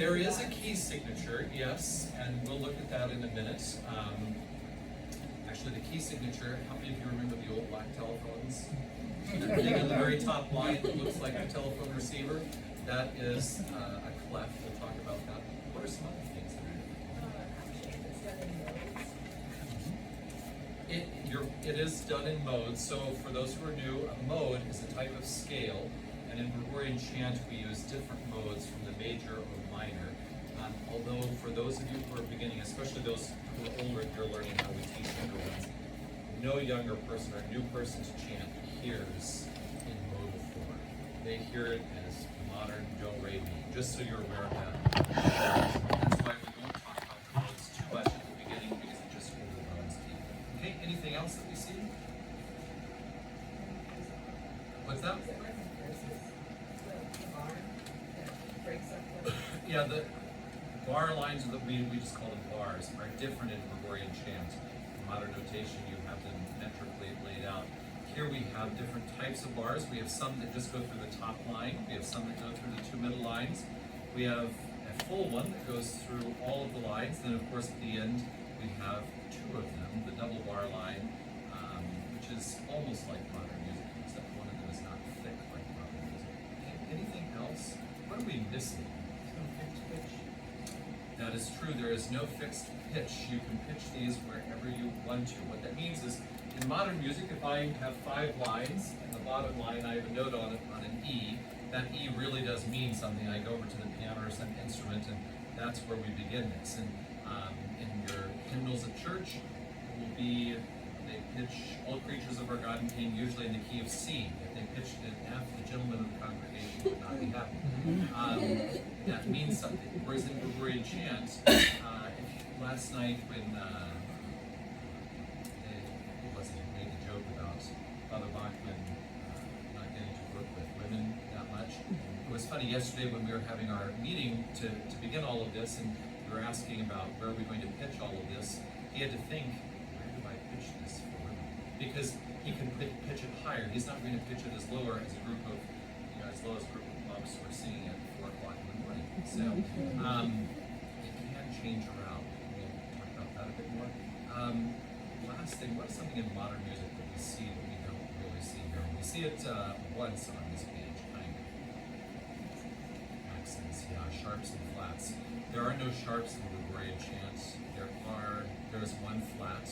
There is a key signature, yes, and we'll look at that in a minute. Actually, the key signature, how many of you remember the old black telephones? The thing on the very top line that looks like a telephone receiver? That is a clef. We'll talk about that. What are some other things that are It is done in modes. So for those who are new, a mode is a type of scale, and in Gregorian chant we use different modes from the major or minor. Although for those of you who are beginning, especially those who are older, you're learning how we teach younger ones. No younger person or new person to chant hears in modal form. They hear it as modern do, re, mi, just so you're aware of that. That's why we won't talk about the modes too much at the beginning, because it just overwhelms people. Okay, anything else that we see? What's that? Yeah, the bar lines that we just call them bars are different in Gregorian chant. In modern notation, you have them metrically laid out. Here we have different types of bars. We have some that just go through the top line. We have some that go through the two middle lines. We have a full one that goes through all of the lines. Then, of course, at the end, we have two of them, the double bar line, which is almost like modern music, except one of them is not thick like modern music. Okay, anything else? What are we missing? That is true. There is no fixed pitch. You can pitch these wherever you want to. What that means is, in modern music, if I have 5 lines, and the bottom line I have a note on it on an E, that E really does mean something. I go over to the piano or some instrument, and that's where we begin this. And in your hymnals at church, it will be, they pitch All Creatures of Our God and King, usually in the key of C. If they pitched it in F, the gentlemen of the congregation would not be happy. That means something. Whereas in Gregorian chant, last night when made a joke about Father Bachman not getting to work with women that much. It was funny yesterday when we were having our meeting to begin all of this, and we were asking about where are we going to pitch all of this. He had to think, where do I pitch this for women? Because he can pitch it higher. He's not going to pitch it as lower as a group of, as low as a group of monks who are singing at 4 o'clock in the morning. So it can change around. We'll talk about that a bit more. Last thing, what is something in modern music that we see that we don't really see here? We see it once on this page, kind of. Accents, yeah, sharps and flats. There are no sharps in Gregorian chant. There is one flat,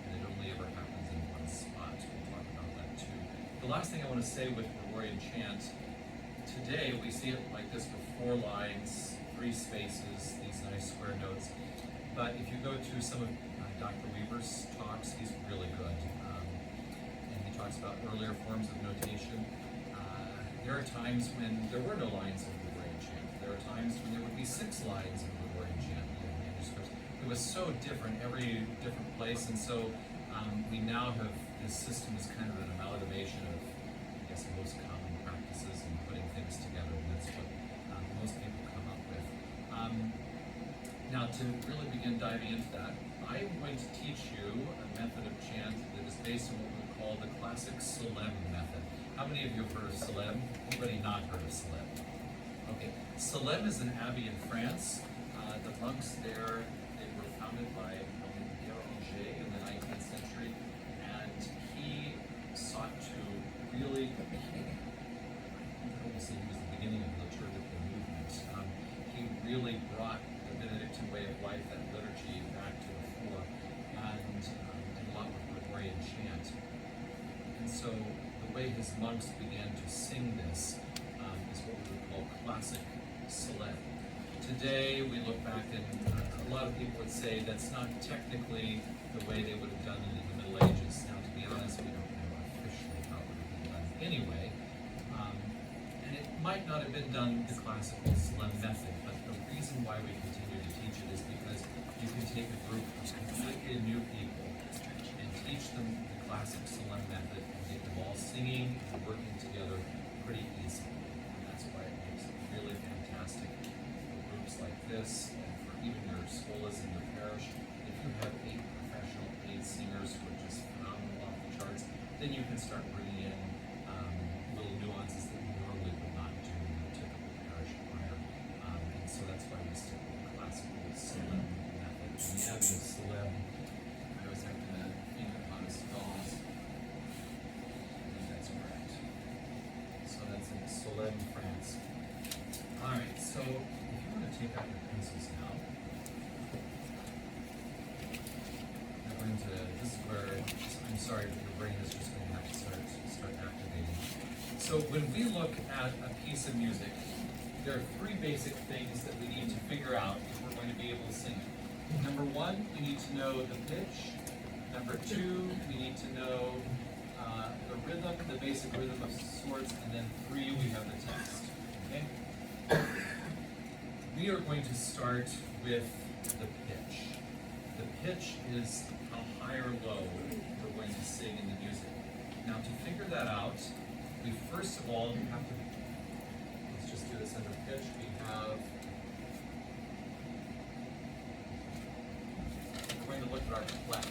and it only ever happens in one spot. We'll talk about that too. The last thing I want to say with Gregorian chant, today we see it like this with 4 lines, 3 spaces, these nice square notes. But if you go to some of Dr. Weaver's talks, he's really good. And he talks about earlier forms of notation. There are times when there were no lines in Gregorian chant. There are times when there would be 6 lines in Gregorian chant in manuscripts. It was so different, every different place, and so we now have, this system is kind of an amalgamation of, I guess, most common practices and putting things together, and that's what most people come up with. Now, to really begin diving into that, I'm going to teach you a method of chant that is based on what we call the classic Solem method. How many of you have heard of Solem? Anybody not heard of Solem? Okay, Solem is an abbey in France. The monks there, they were founded by Pierre Auger in the 19th century, and he sought to really, I would say he was the beginning of the liturgical movement. He really brought the Benedictine way of life, that liturgy, back to the fore, and did a lot with Gregorian chant. And so the way his monks began to sing this is what we would call classic Solem. Today we look back and a lot of people would say that's not technically the way they would have done it in the Middle Ages. Now, to be honest, we don't know officially how it would have been done anyway. And it might not have been done the classical Solem method, but the reason why we continue to teach it is because you can take a group of completely new people and teach them the classic Solem method and get them all singing and working together pretty easily. And that's why it makes it really fantastic for groups like this, and for even your scholas in your parish. If you have 8 professional paid singers who are just phenomenal off the charts, then you can start bringing in little nuances that you normally would not do in a typical parish choir. And so that's why we take out your pencils now. We're going to, this is where, I'm sorry, but your brain is just going to have to start activating. So when we look at a piece of music, there are three basic things that we need to figure out if we're going to be able to sing it. Number one, we need to know the pitch. Number two, we need to know the rhythm, the basic rhythm of sorts, and then three, we have the text. Okay? We are going to start with the pitch. The pitch is how high or low we're going to sing in the music. Now, to figure that out, we first of all have to, let's just do this under pitch. We have, we're going to look at our clef.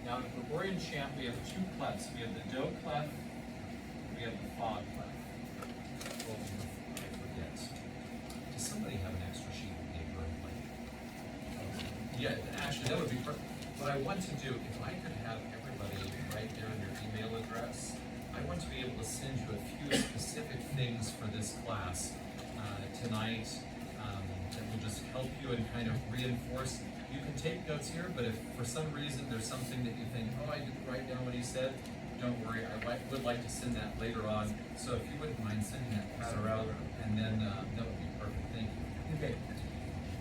Now, in Gregorian chant, we have two clefs. We have the do clef, we have the fa clef. Oh, I forget. Does somebody have an extra sheet of paper? Yeah, actually, that would be perfect. What I want to do, if I could have everybody write down your email address, I want to be able to send you a few specific things for this class tonight that will just help you and kind of reinforce. You can take notes here, but if for some reason there's something that you think, oh, I didn't write down what he said, don't worry, I would like to send that later on. So if you wouldn't mind sending that pattern out, and then that would be perfect. Thank you. Okay.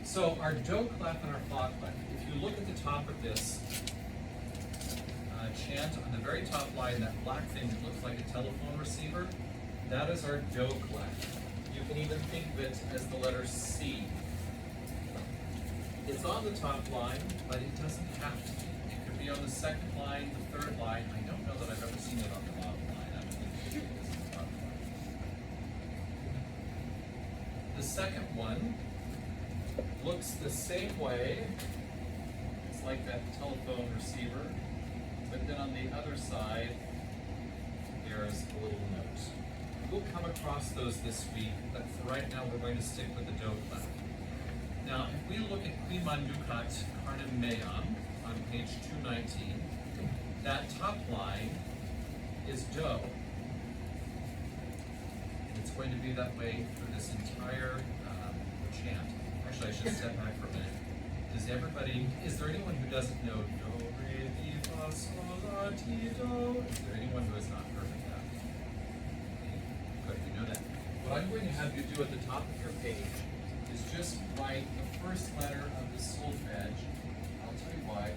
So our do clef and our fa clef. If you look at the top of this chant, on the very top line, that black thing that looks like a telephone receiver, that is our do clef. You can even think of it as the letter C. It's on the top line, but it doesn't have to be. It could be on the second line, the third line. I don't know that I've ever seen it on the bottom line. I don't think it is on the bottom line. The second one looks the same way. It's like that telephone receiver, but then on the other side, there's a little note. We'll come across those this week, but for right now, we're going to stick with the do clef. Now, if we look at Qui Manducat Carnem Meam on page 219, that top line is do. And it's going to be that way for this entire chant. Actually, I should step back for a minute. Is there anyone who doesn't know do, re, mi, fa, sol, la, ti, do? Is there anyone who has not heard of that? Okay, good, you know that. What I'm going to have you do at the top of your page is just write the first letter of the solfege. I'll tell you why.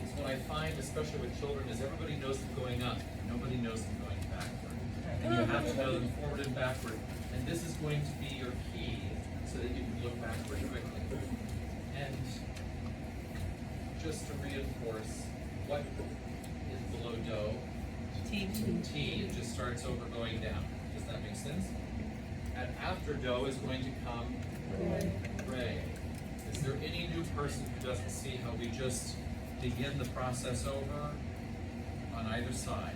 It's what I find, especially with children, is everybody knows them going up. Nobody knows them going backward. And you have to know them forward and backward. And this is going to be your key so that you can look backward quickly. And just to reinforce, what is below do? T. T. It just starts over going down. Does that make sense? And after do is going to come re. Is there any new person who doesn't see how we just begin the process over on either side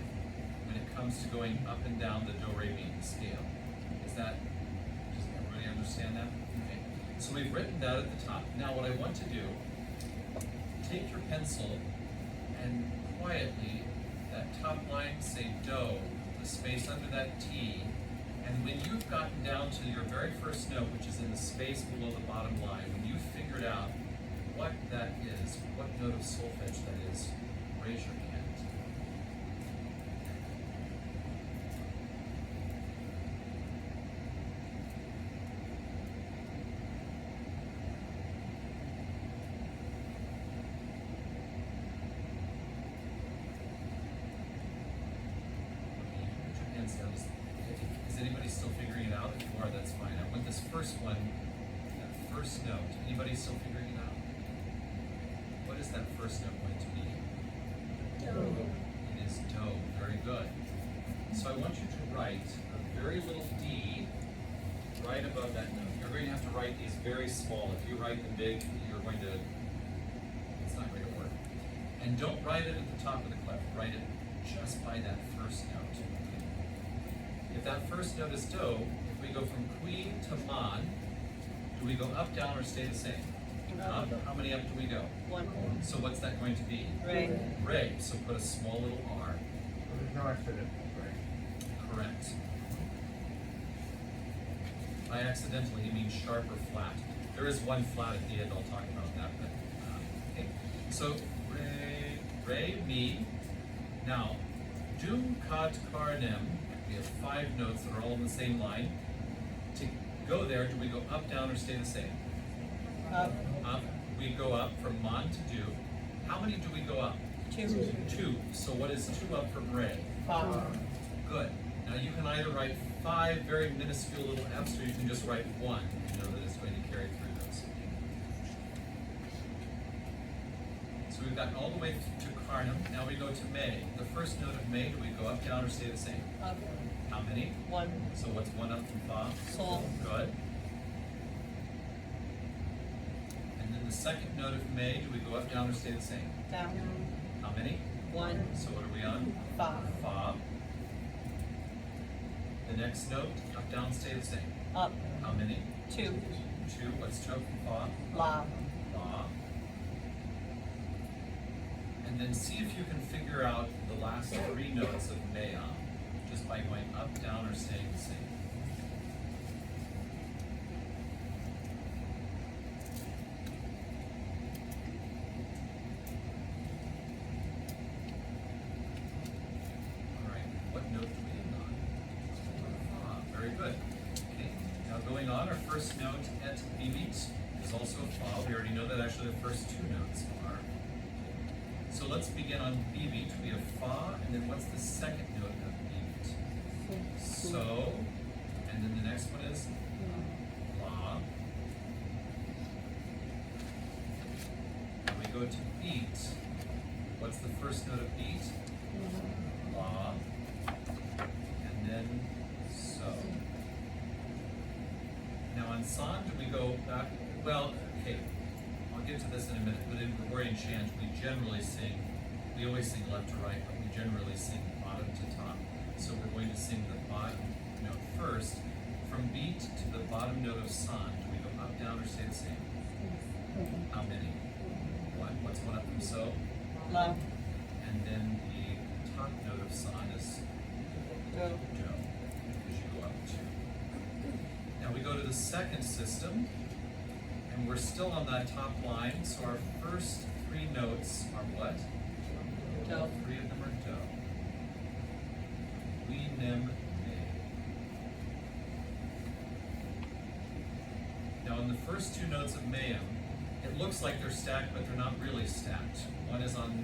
when it comes to going up and down the do, re, mi scale? Does everybody understand that? Okay. So we've written that at the top. Now what I want to do, take your pencil and quietly, that top line, say do, the space under that T, and when you've gotten down to your very first note, which is in the space below the bottom line, when you've figured out what that is, what note of solfege that is, raise your hand. Is anybody still figuring it out? If you are, that's fine. I want this first one, that first note. Anybody still figuring it out? What is that first note going to be? Do. It is do. Very good. So I want you to write a very little D right above that note. You're going to have to write these very small. If you write them big, you're going to, it's not going to work. And don't write it at the top of the clef. Write it just by that first note. If that first note is do, if we go from qui to man, do we go up, down, or stay the same? Up. How many up do we go? One. So what's that going to be? Re. Re. So put a small little R. There's no accident, right? Correct. By accidentally, he means sharp or flat. There is one flat at the end, I'll talk about that, but, okay. So, re, mi. Now, dum, kat, karnem, we have 5 notes that are all in the same line. To go there, do we go up, down, or stay the same? Up. Up. We go up from mon to do. How many do we go up? 2. 2. So what is 2 up from re? 5. Good. Now you can either write 5 very minuscule little f's, or you can just write 1 and know that it's going to carry through those. So we've gotten all the way to Karnam. Now we go to May. The first note of May, do we go up, down, or stay the same? Up. How many? 1. So what's 1 up from Fa? Sol. Good. And then the second note of May, do we go up, down, or stay the same? Down. How many? 1. So what are we on? Fa. Fa. The next note, up, down, stay the same. Up. How many? 2. 2. What's 2 up from Fa? La. La. And then see if you can figure out the last 3 notes of Mea just by going up, down, or staying the same. All right, what note do we end on? Very good. Okay, now going on, our first note at Bibit is also Fa. We already know that actually the first 2 notes are. So let's begin on Bibit. We have Fa, and then what's the second note of Bibit? So, and then the next one is La. And we go to Beat. What's the first note of Beat? La. And then So. Now on San, do we go back? Well, okay, I'll get to this in a minute, but in Gregorian chant, we always sing left to right, but we generally sing bottom to top. So we're going to sing the bottom note first. From beat to the bottom note of San, do we go up, down, or stay the same? How many? 1. What's 1 up from So? La. And then the top note of San is Do. Do, because you go up 2. Now we go to the second system, and we're still on that top line, so our first 3 notes are what? Do. 3 of them are Do. We, nim, me. Now in the first 2 notes of Mayim, it looks like they're stacked, but they're not really stacked. One is on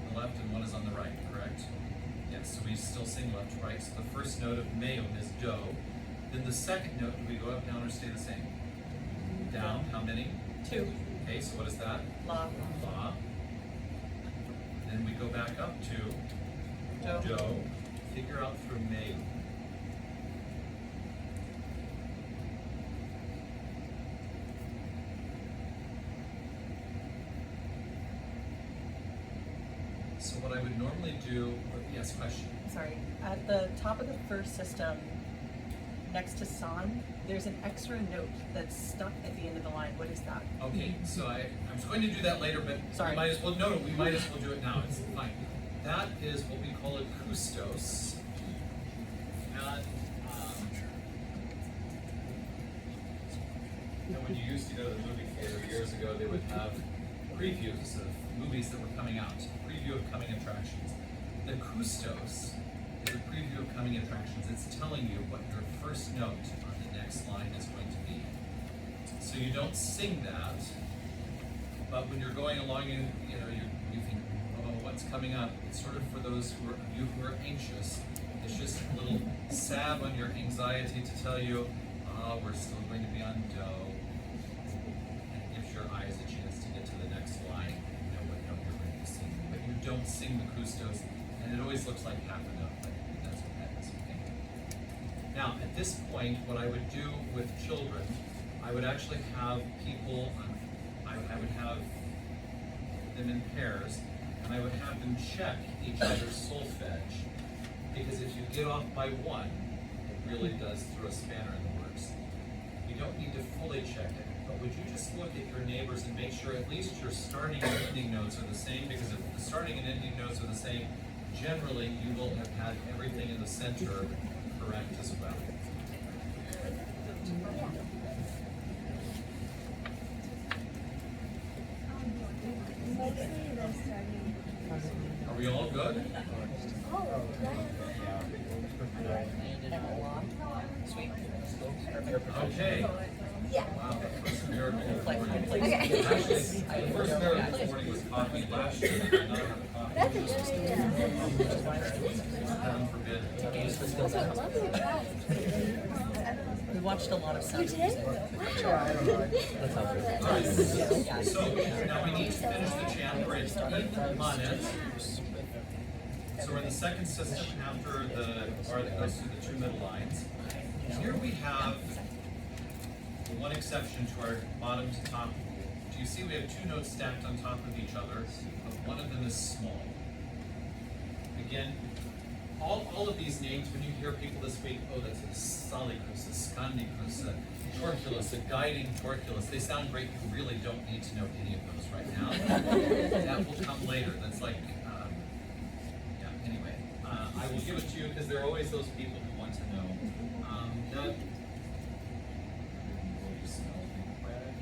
the left and one is on the right, correct? Yes, so we still sing left to right. So the first note of Mayim is Do. Then the second note, do we go up, down, or stay the same? Down, how many? 2. Okay, so what is that? La. La. Then we go back up to Do. Do. Figure out through Mayim. So what I would normally do, yes, question. Sorry. At the top of the first system, next to San, there's an extra note that's stuck at the end of the line. What is that? Okay, so I'm going to do that later, but Sorry. we might as well, no, we might as well do it now, it's fine. That is what we call a kustos. And, when you used to go to the movie theater years ago, they would have previews of movies that were coming out, a preview of coming attractions. The kustos is a preview of coming attractions. It's telling you what your first note on the next line is going to be. So you don't sing that, but when you're going along and you think, oh, what's coming up? It's sort of for those who are anxious. It's just a little salve on your anxiety to tell you, we're still going to be on Do. And it gives your eyes a chance to get to the next line, what note you're going to sing. But you don't sing the kustos, and it always looks like half a note, but that's what that is. Okay? Now, at this point, what I would do with children, I would actually have people, I would have them in pairs, and I would have them check each other's solfege, because if you get off by 1, it really does throw a spanner in the works. You don't need to fully check it, but would you just look at your neighbors and make sure at least your starting and ending notes are the same, because if the starting and ending notes are the same, generally you will have had everything in the center correct as well. Okay. Yeah. Wow, the first miracle of Like, morning. Okay. Actually, the first miracle of morning was coffee last year. I did not have a coffee. That's a good idea. Heaven forbid. That's a lovely class. We watched a lot of You sound did? music. Wow. Alright, so now we need to finish the chant. We're at Manet. So we're in the second system after the bar that goes through the two middle lines. Here we have the one exception to our bottom to top. Do you see we have two notes stacked on top of each other, but one of them is small. Again, all of these names, when you hear people this week, oh, that's a Salicus, a Scandicus, a Torculus, a guiding Torculus, they sound great. You really don't need to know any of those right now. That will come later. That's like, yeah, anyway. I will give it to you because there are always those people who want to know. That, will you smell red?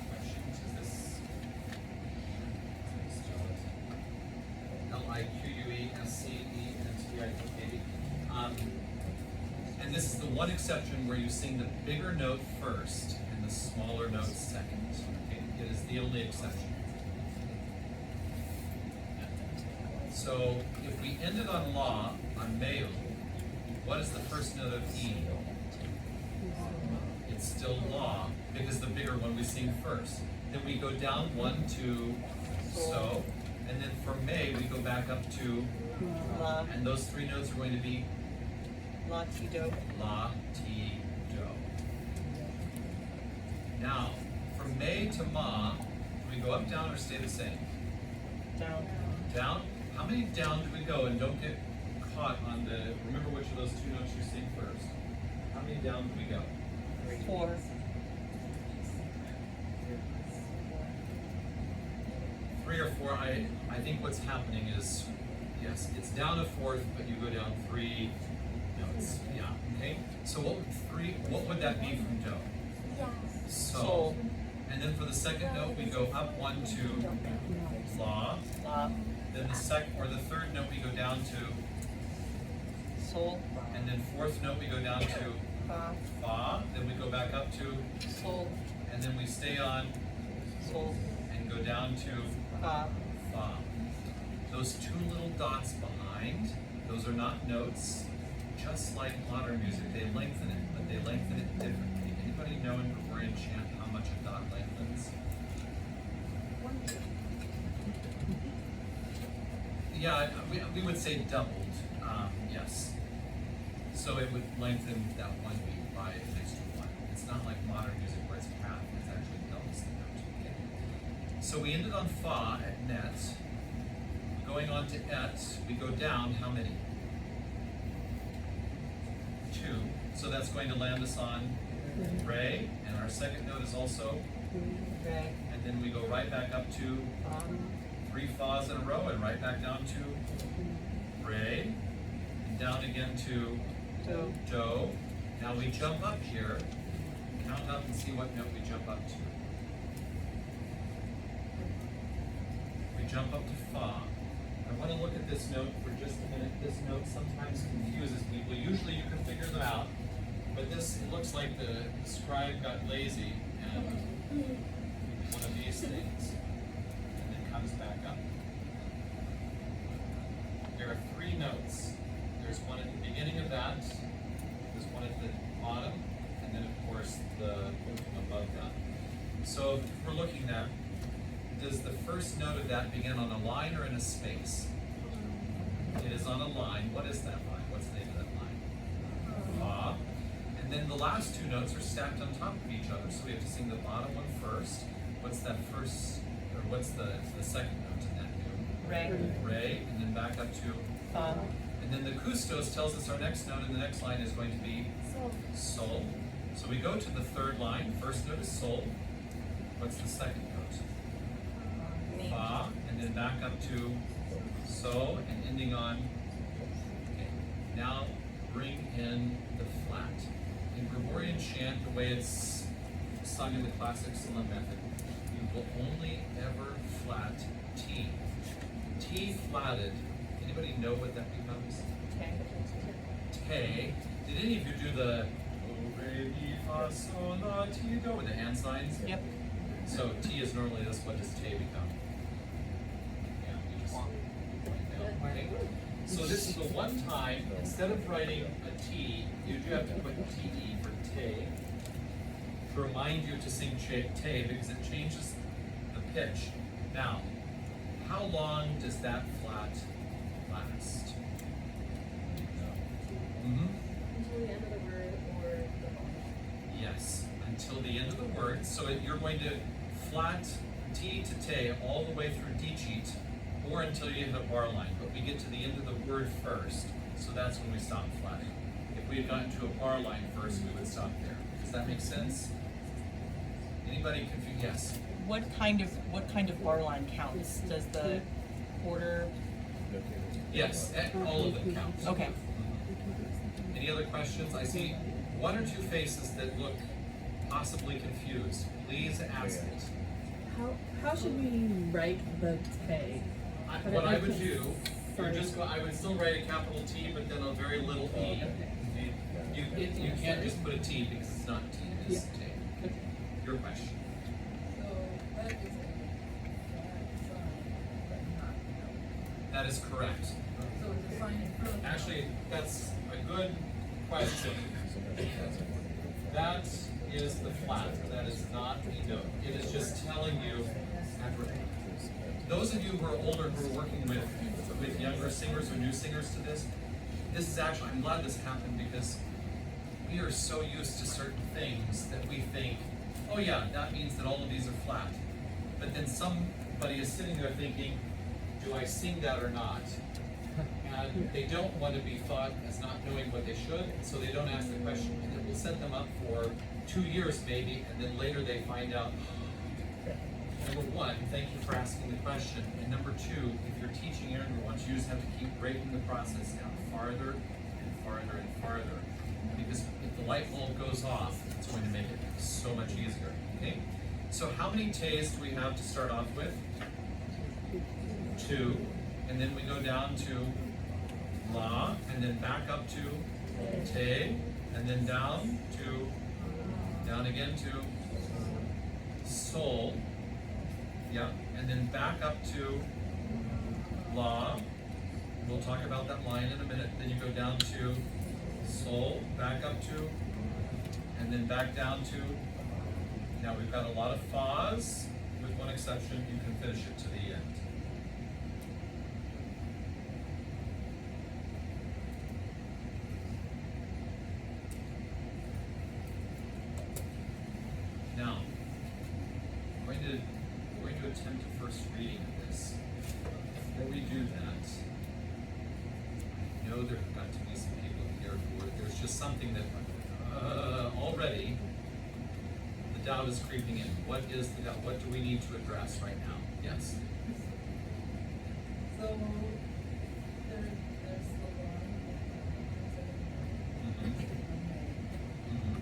Questions? Is this? Liquescentity. And this is the one exception where you sing the bigger note first and the smaller note second. Okay? It is the only exception. So if we ended on la, on meo, what is the first note of E? It's still la, because the bigger one we sing first. Then we go down 1, 2, so, and then for May we go back up to, La, and those three notes are going to be la, ti, do. la, ti, do. Now, from May to ma, do we go up, down, or stay the same? Down. Down? How many down do we go? And don't get caught on the, remember which of those two notes you sing first. How many down do we go? 4. 3 or 4. I think what's happening is, yes, it's down a fourth, but you go down 3 notes. Yeah, okay? So what would that be from do? Yeah. So, Sol. and then for the second note, we go up 1, 2, la. La, Then the second or the third note, we go down to, sol, and then fourth note, we go down to fa, fa. Then we go back up to, sol, and then we stay on sol, and go down to fa. fa. Those two little dots behind, those are not notes. Just like modern music, they lengthen it, but they lengthen it differently. Anybody know in Gregorian chant how much a dot lengthens? Yeah, we would say doubled, yes. So it would lengthen that 1 beat by an extra 1. It's not like modern music where it's half, it's actually doubles the note. Okay. So we ended on fa at net. Going on to et, we go down how many? 2. So that's going to land us on re, and our second note is also, Re, and then we go right back up to fa, 3 fas in a row and right back down to re, and down again to do. do. Now we jump up here, count up and see what note we jump up to. We jump up to fa. I want to look at this note for just a minute. This note sometimes confuses people. Usually you can figure them out, but this, it looks like the scribe got lazy and one of these things, and then comes back up. There are 3 notes. There's one at the beginning of that, there's one at the bottom, and then of course the one above that. So if we're looking at, does the first note of that begin on a line or in a space? It is on a line. What is that line? What's the name of that line? Fa. And then the last 2 notes are stacked on top of each other, so we have to sing the bottom one first. What's that first, or what's the second note in that note? Re, Re, and then back up to, fa, and then the kustos tells us our next note in the next line is going to be So, sol. So we go to the third line. First note is sol. What's the second note? mi, Fa, and then back up to so, and ending on, okay. Now bring in the flat. In Gregorian chant, the way it's sung in the classic Psalm method, you will only ever flat T. T flatted, anybody know what that becomes? te, Te. Did any of you do the re, mi, fa, sol, la, ti, do, with the hand signs. Yep. So T is normally this, what does te become? Yeah, you just point down, okay? So this is the one time, instead of writing a T, you do have to put TE for te, to remind you to sing te, because it changes the pitch. Now, how long does that flat last? Mm-hmm. Until the end of the word or the bar. Yes, until the end of the word. So you're going to flat T to te all the way through D-cheat, or until you hit a bar line. But we get to the end of the word first, so that's when we stop flatting. If we had gotten to a bar line first, we would stop there. Does that make sense? Anybody confused? Yes. What kind of bar line counts? Does the quarter? Yes, all of them count. Okay. Any other questions? I see one or two faces that look possibly confused. Please ask it. How should we write the K? What I would do, I would still write a capital T, but then a very little E. You can't just put a T because it's not T, it is T. Your question. That is correct. Actually, that's a good question. That is the flat. That is not a note. It is just telling you. Those of you who are older, who are working with younger singers or new singers to this is actually, I'm glad this happened because we are so used to certain things that we think, oh yeah, that means that all of these are flat. But then somebody is sitting there thinking, do I sing that or not? And they don't want to be thought as not knowing what they should, so they don't ask the question. And it will set them up for 2 years maybe, and then later they find out, number one, thank you for asking the question. And number two, if you're teaching younger ones, you just have to keep breaking the process down farther and farther and farther. Because if the light bulb goes off, it's going to make it so much easier. Okay? So how many T's do we have to start off with? 2. And then we go down to La, and then back up to Te, and then down again to Sol. Yeah, and then back up to La. We'll talk about that line in a minute. Then you go down to Sol, back up to, and then back down to. Now we've got a lot of Fa's, with one exception. You can finish it to the end. Now, I'm going to attempt a first reading of this. Before we do that, I know there have got to be some people here who there's just something that already the doubt is creeping in. What is the doubt? What do we need to address right now? Yes? So, there's the line. Mm-hmm. Mm-hmm.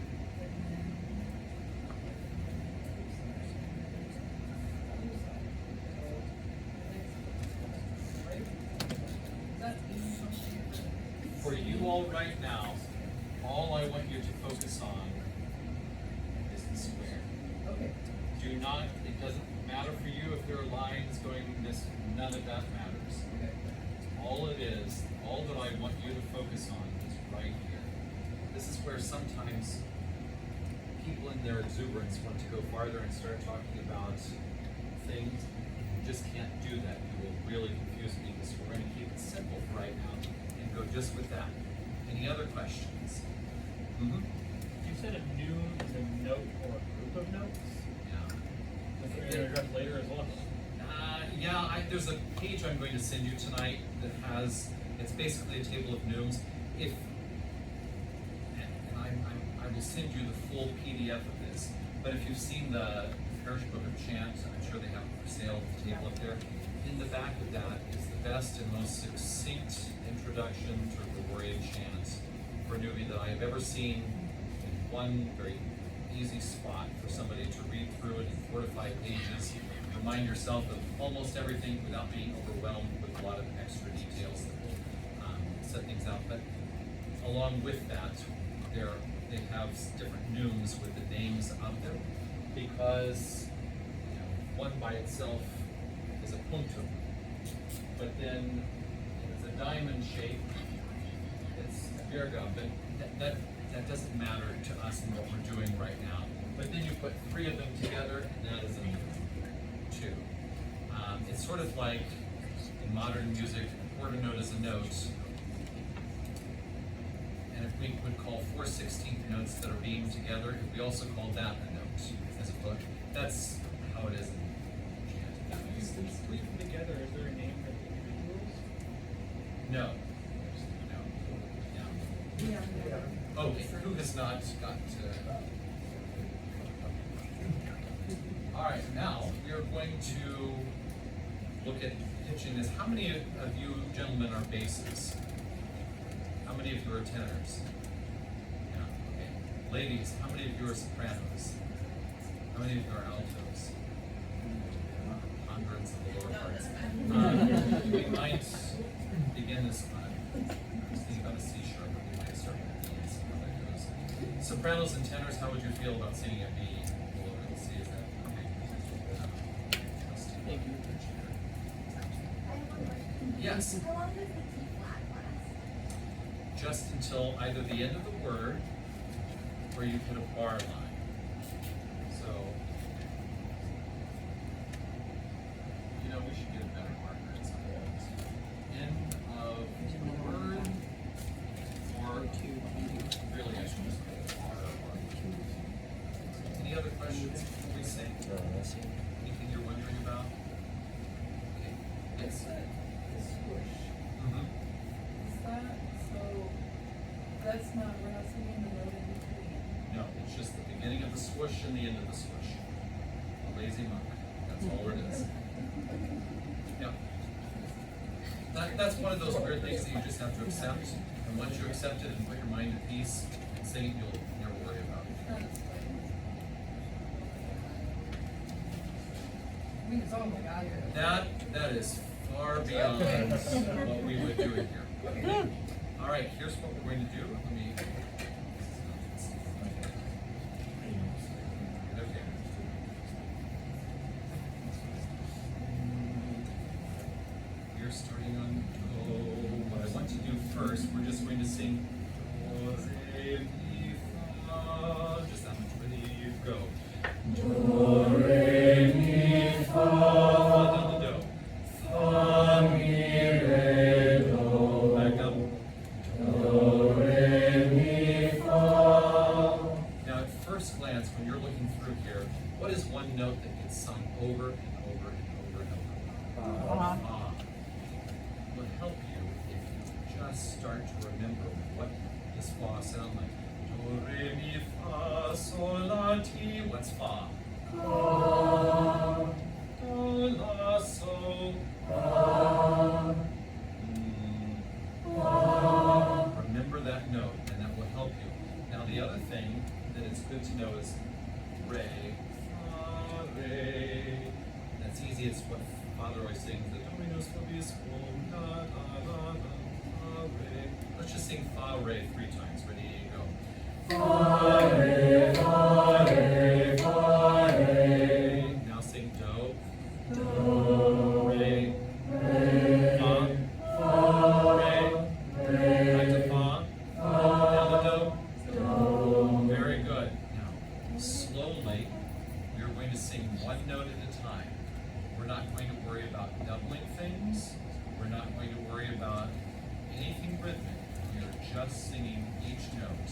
For you all right now, all I want you to focus on is the square. Okay. Do not, it doesn't matter for you if there are lines going this, none of that matters. Okay. All it is, all that I want you to focus on is right here. This is where sometimes people in their exuberance want to go farther and start talking about things. You just can't do that. You will really confuse me, so we're going to keep it simple for right now and go just with that. Any other questions? Mm-hmm. You said a noon is a note or a group of notes? Yeah. That's what you're going to address later as well? There's a page I'm going to send you tonight that has, it's basically a table of neumes. And I will send you the full PDF of this. But if you've seen the Parish Book of Chant, I'm sure they have it for sale, the table up there. In the back of that is the best and most succinct introduction to Gregorian chant for a newbie that I have ever seen in one very easy spot for somebody to read through it in 4 to 5 pages. Remind yourself of almost everything without being overwhelmed with a lot of extra details that will set things out. But along with that, they have have different neumes with the names of them because one by itself is a punctum, but then it's a diamond shape. It's a virga, but that doesn't matter to us in what we're doing right now. But then you put three of them together, and that is a two. It's sort of like in modern music, a quarter note is a note. And if we would call 4/16 notes that are beamed together, if we also called that a note as a book, that's how it is in Chant. These three put together, is there a name for the individuals? No. Okay, who has not got to? All right, now we are going to look at pitching this. How many of you gentlemen are basses? How many of you are tenors? Yeah, okay. Ladies, how many of you are sopranos? How many of you are altos? Hundreds of the lower parts. We might begin this on, I was thinking about a C sharp, but we might start with a B and see how that goes. Sopranos and tenors, how would you feel about singing a B below the C? Is that okay? Thank you. Yes. How long does the T flat last? Just until either the end of the word or you hit a bar line. So, we should get a better marker at some point. End of the word, or really I should just put a bar or. Any other questions before we sing? Anything you're wondering about? Okay. Yes. The swoosh. Mm-hmm. Is that, so, that's not, we're not singing the note in between. No, it's just the beginning of the swoosh and the end of the swoosh. A lazy monk. That's all it is. Yeah. That's one of those weird things that you just have to accept. And once you accept it and put your mind at peace and sing it, you'll never worry about it. That's fine. I mean, it's all my God here. That is far beyond what we would do in here. All right, here's what we're going to do. Let me. Okay. We're starting on Do. What I want to do first, we're just going to sing Do, Re, Mi, Fa. Just that much. Ready, go. Do, Re, Mi, Fa. Down the Do. Fa, Mi, Re, Do. Back up. Do, Re, Mi, Fa. Now, at first glance, when you're looking through here, what is one note that gets sung over and over and over and over? Fa. Would help you if you just start to remember what does fa sound like. Do, re, mi, fa, sol, la, ti. What's fa? Fa. Do, la, sol. Fa. Remember that note, and that will help you. Now, the other thing that is good to know is re, fa, re. That's easy. It's what Father always sings. The Dominus vobiscum, da, da, da, da, fa, re. Let's just sing fa, re 3 times. Ready, go. Fa, re, fa, re, fa, re. Now sing do. Do, re, re, fa, re, re. Back to fa. Down to do. Do. Very good. Now, slowly, we're going to sing one note at a time. We're not going to worry about doubling things. We're not going to worry about anything rhythmic. We are just singing each note,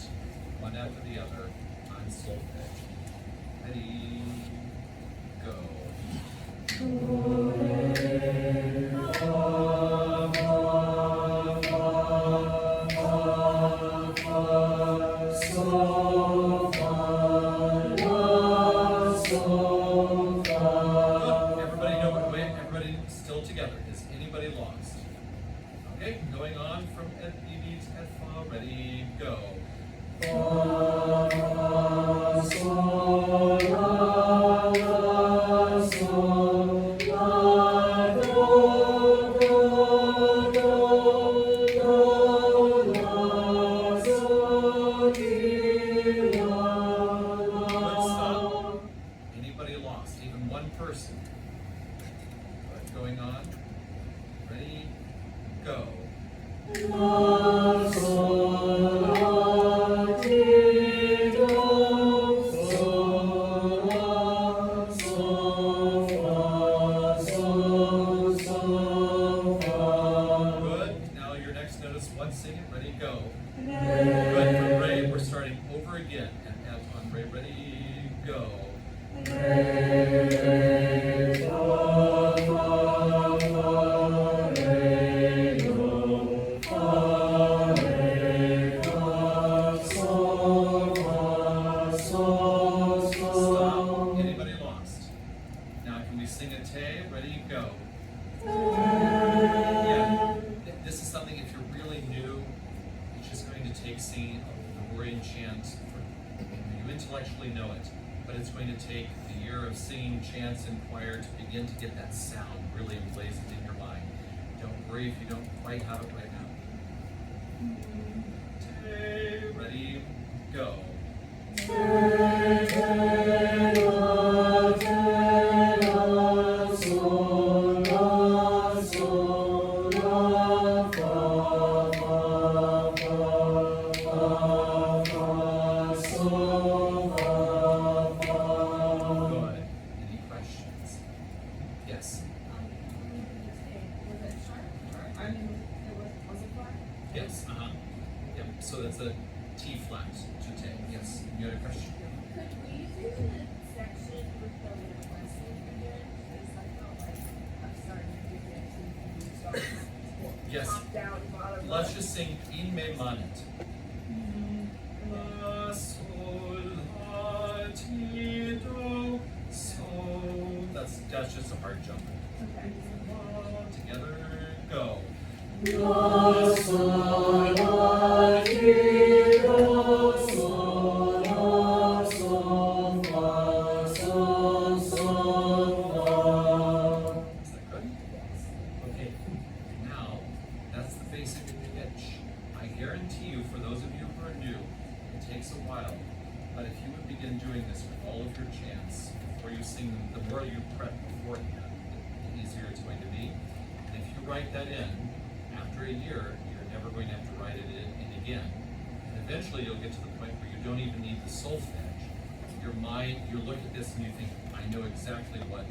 one after the other, on solfege. Ready, go. Do, re, fa, fa, fa, fa, fa, sol, fa, la, sol, fa. Everybody know what way? Everybody still together. Is anybody lost? Okay, going on from at B to at fa. Ready, go. Fa, fa, sol, la, sol, la, do, do, do, do, la, sol, ti, la. over again. And on ready, go. Stop. Anybody lost? Now can we sing a te? Ready, go. Yeah. This is something, if you're really new, it's just going to take singing the Gregorian chant. You intellectually know it, but it's going to take the year of singing chants in choir to begin to get that sound really emblazoned in your mind. Don't worry if you don't quite have it right now. Te, ready, go. Good. Any questions? Yes. Yes. Yep. So that's a T flat to take. Yes. You had a question? Could we do the section with the lesson again? Because I felt like I'm starting to get confused. Yes. Top down, bottom Let's up. just sing in me manet. La sol la ti do so. That's just a hard jump. Okay. Together, go. Is that good? Okay, now, that's the basic pitch. I guarantee you, for those of you who are new, it takes a while, but if you would begin doing this with all of your chants, before you sing them, the more you prep beforehand, the easier it's going to be. And if you write that in, after a year, you're never going to have to write it in again. And eventually you'll get to the point where you don't even need the solfege. Your mind, you look at this and you think, I know exactly what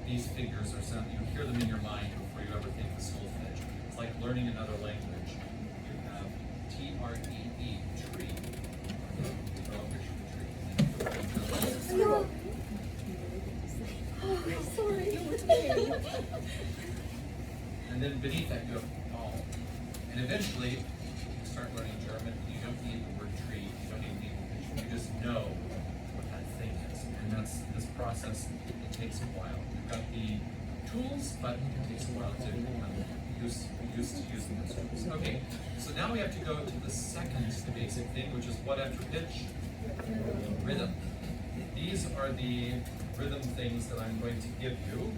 these figures are sounding. You hear them in your mind before you ever think the solfege. It's like learning another language. You have T-R-E-E, tree. You draw a picture of a tree. And then beneath that you have all. And eventually, you start learning German, you don't need the word tree, you don't even need the picture, you just know what that thing is. And that's this process, it takes a while. You've got the tools, but it takes a while to used to using those tools. Okay, so now we have to go to the second basic thing, which is what after pitch? Rhythm. These are the rhythm things that I'm going to give you.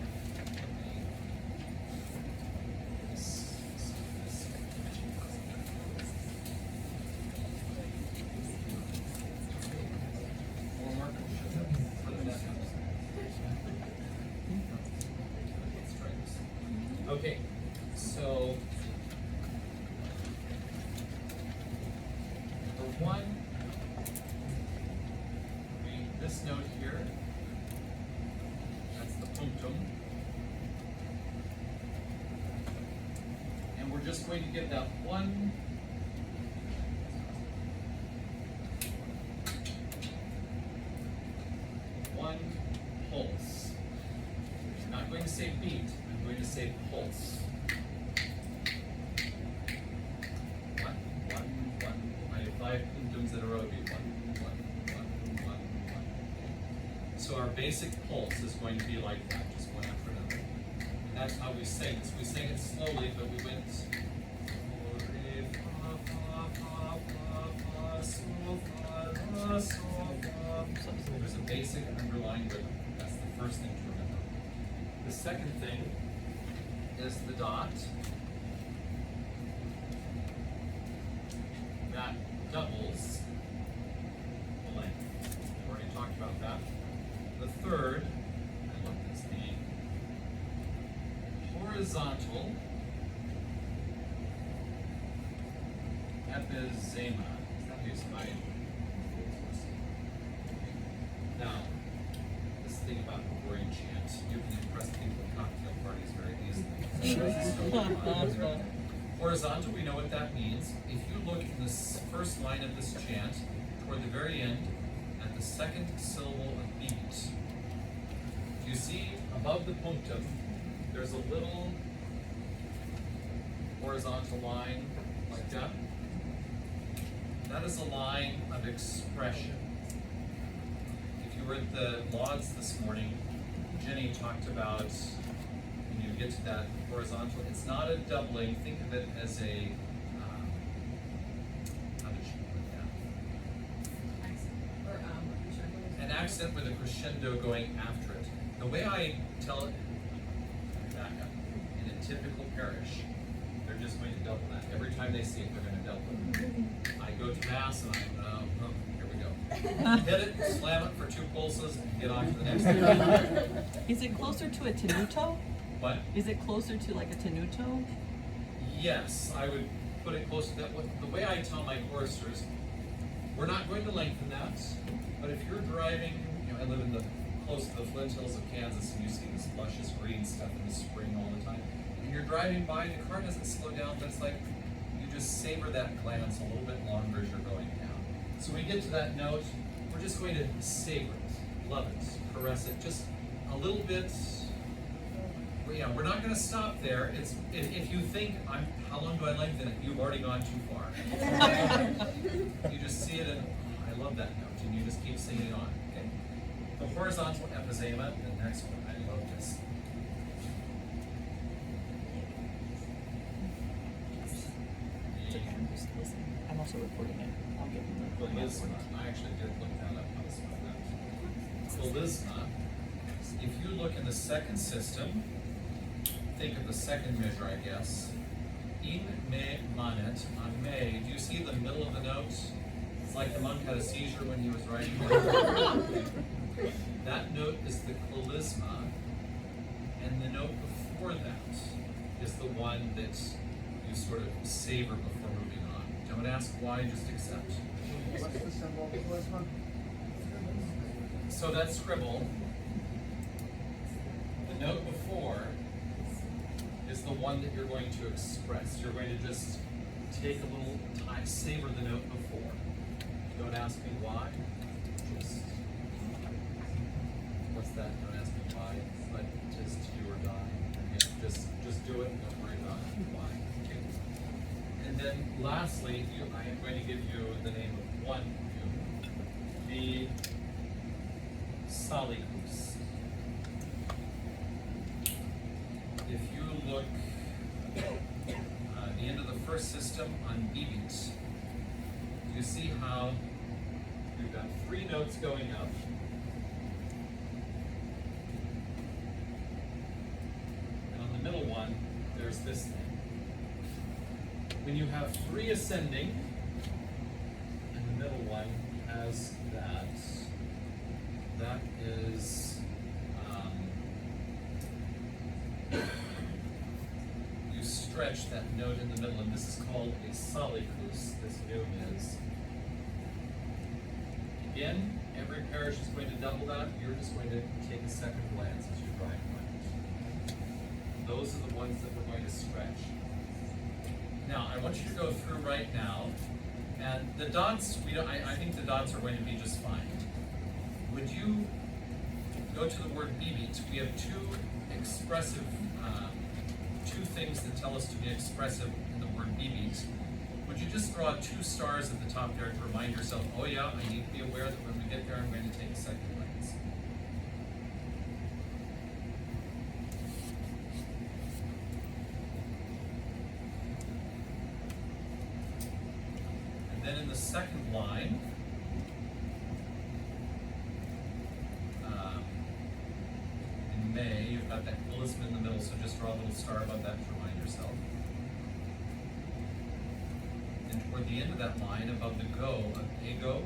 Okay, so number one, read this note here. That's the punctum. And we're just going to give that one pulse. I'm not going to say beat, I'm going to say pulse. One. I have 5 punctums in a row. One. So our basic pulse is going to be like that, just one after another. And that's how we sing this. We sing it slowly, but we went. There's a basic underlying rhythm. That's the first thing to remember. The second thing is the dot. That doubles the length. We've already talked about that. The third, I love this, the horizontal epizema. Is that how you say it? Now, this thing about Gregorian chant, you can impress people at cocktail parties very easily. Horizontal, we know what that means. If you look in this first line of this chant, toward the very end, at the second syllable of bibit. Do you see above the punctum, there's a little horizontal line like that? That is a line of expression. If you were at the lauds this morning, Jenny talked about when you get to that horizontal, it's not a doubling, think of it as a, how did she put that? An accent with a crescendo going after it. The way I tell it, back up, in a typical parish, they're just going to double that. Every time they see it, they're going to double it. I go to mass and here we go. Hit it, slam it for 2 pulses, and get on to the next thing. Is it closer to a tenuto? What? Is it closer to like a tenuto? Yes, I would put it close to that. The way I tell my choristers, we're not going to lengthen that, but if you're driving, I live in close to the Flint Hills of Kansas, and you see this luscious green stuff in the spring all the time, and you're driving by, the car doesn't slow down, but it's like you just savor that glance a little bit longer as you're going down. So when we get to that note, we're just going to savor it, love it, caress it, just a little bit. Yeah, we're not going to stop there. It's if you think, how long do I lengthen it? You've already gone too far. You just see it, and I love that note, and you just keep singing on. Okay. The horizontal emphysema, the next one. I love this. I'm just listening. I'm also recording it. I'll give you the Charisma. I actually did look that up. How to spell that. Charisma. If you look in the second system, think of the second measure, I guess. In me manet, on me. Do you see the middle of the note? It's like the monk had a seizure when he was writing. That note is the charisma, and the note before that is the one that you sort of savor before moving on. Don't ask why, just accept. What's the symbol of charisma? So that scribble, the note before is the one that you're going to express. You're going to just take a little time, savor the note before. Don't ask me why. Just, what's that? Don't ask me why. But just do or die. Okay, just do it. Don't worry about why. Okay. And then lastly, I am going to give you the name of one the Salicus. If you look at the end of the first system on bibit, you see how we've got 3 notes going up. And on the middle one, there's this thing. When you have 3 ascending, and the middle one has that, that is you stretch that note in the middle, and this is called a salicus, this new is. Again, every parish is going to double that. You're just going to take a second glance as you drive by. Those are the ones that we're going to stretch. Now, I want you to go through right now, and the dots, I think the dots are going to be just fine. Would you go to the word bibit? We have 2 expressive, 2 things that tell us to be expressive in the word bibit. Would you just draw 2 stars at the top there to remind yourself, oh yeah, I need to be aware that when we get there, I'm going to take a second glance. And then in the second line, in May, you've got that charisma in the middle, so just draw a little star above that to remind yourself. And toward the end of that line, above the go of ego,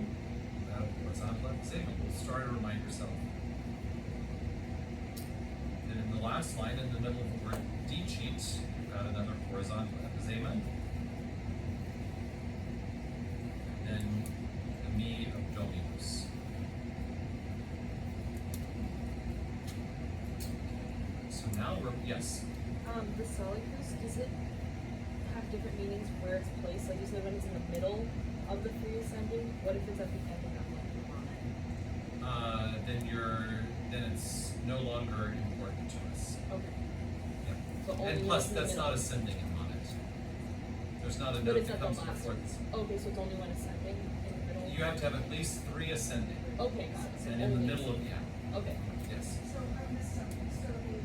horizontal emphysema, a little star to remind yourself. And in the last line, in the middle of the word dicit, you've got another horizontal emphysema. And then the me of dominus. So now we're, yes. The Salicus, does it have different meanings where it's placed? Like you said, when it's in the middle of the 3 ascending, what if it's at the end no longer important to us. Okay. Yep. So only And ones plus, in the that's middle. not ascending on it. There's not a But note it's that at the comes last before one. this. Okay, so it's only one ascending in the middle? You have to have at least 3 ascending. Okay, got it. So And in the only middle of, ascending. yeah, Okay. yes. So I missed something, so the